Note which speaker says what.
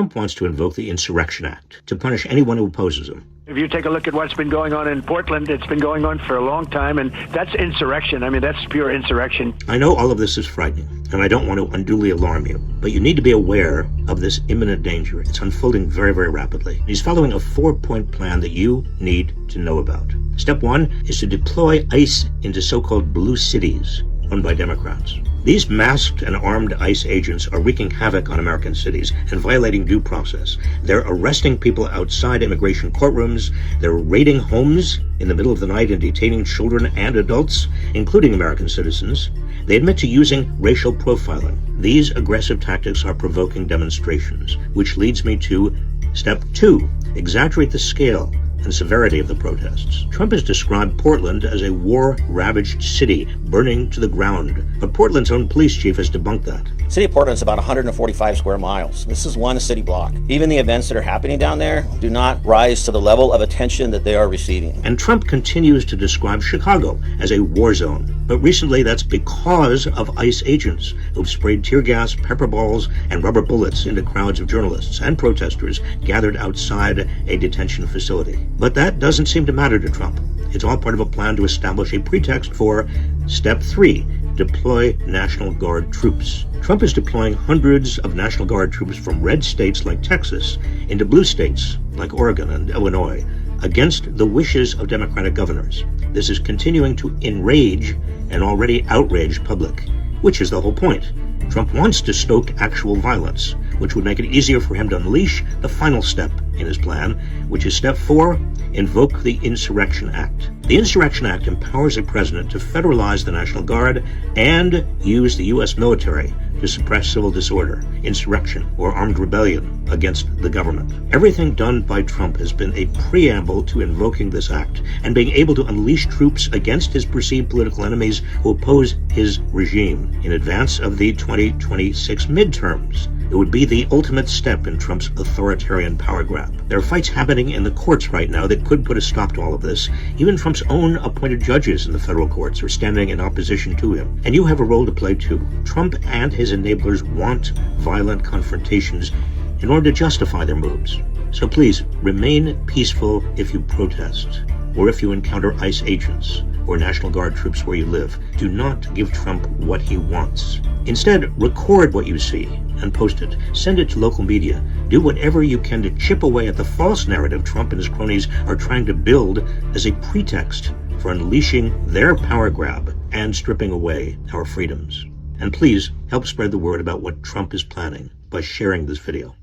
Speaker 1: Trump wants to invoke the Insurrection Act to punish anyone who opposes him.
Speaker 2: If you take a look at what's been going on in Portland, it's been going on for a long time, and that's insurrection. I mean, that's pure insurrection.
Speaker 1: I know all of this is frightening, and I don't want to unduly alarm you, but you need to be aware of this imminent danger. It's unfolding very, very rapidly. He's following a 4-point plan that you need to know about. Step 1 is to deploy ICE into so-called blue cities owned by Democrats. These masked and armed ICE agents are wreaking havoc on American cities and violating due process. They're arresting people outside immigration courtrooms. They're raiding homes in the middle of the night and detaining children and adults, including American citizens. They admit to using racial profiling. These aggressive tactics are provoking demonstrations, which leads me to step 2, exaggerate the scale and severity of the protests. Trump has described Portland as a war-ravaged city burning to the ground, but Portland's own police chief has debunked that.
Speaker 3: The city of Portland is about 145 square miles. This is one city block. Even the events that are happening down there do not rise to the level of attention that they are receiving.
Speaker 1: And Trump continues to describe Chicago as a war zone. But recently that's because of ICE agents who've sprayed tear gas, pepper balls, and rubber bullets into crowds of journalists and protesters gathered outside a detention facility. But that doesn't seem to matter to Trump. It's all part of a plan to establish a pretext for step 3, deploy National Guard troops. Trump is deploying hundreds of National Guard troops from red states like Texas into blue states like Oregon and Illinois against the wishes of Democratic governors. This is continuing to enrage an already outraged public, which is the whole point. Trump wants to stoke actual violence, which would make it easier for him to unleash the final step in his plan, which is step 4, invoke the Insurrection Act. The Insurrection Act empowers a president to federalize the National Guard and use the U.S. military to suppress civil disorder, insurrection, or armed rebellion against the government. Everything done by Trump has been a preamble to invoking this act and being able to unleash troops against his perceived political enemies who oppose his regime in advance of the 2026 midterms. It would be the ultimate step in Trump's authoritarian power grab. There are fights happening in the courts right now that could put a stop to all of this. Even Trump's own appointed judges in the federal courts are standing in opposition to him. And you have a role to play too. Trump and his enablers want violent confrontations in order to justify their moves. So please, remain peaceful if you protest, or if you encounter ICE agents or National Guard troops where you live. Do not give Trump what he wants. Instead, record what you see and post it. Send it to local media. Do whatever you can to chip away at the false narrative Trump and his cronies are trying to build as a pretext for unleashing their power grab and stripping away our freedoms. And please help spread the word about what Trump is planning by sharing this video.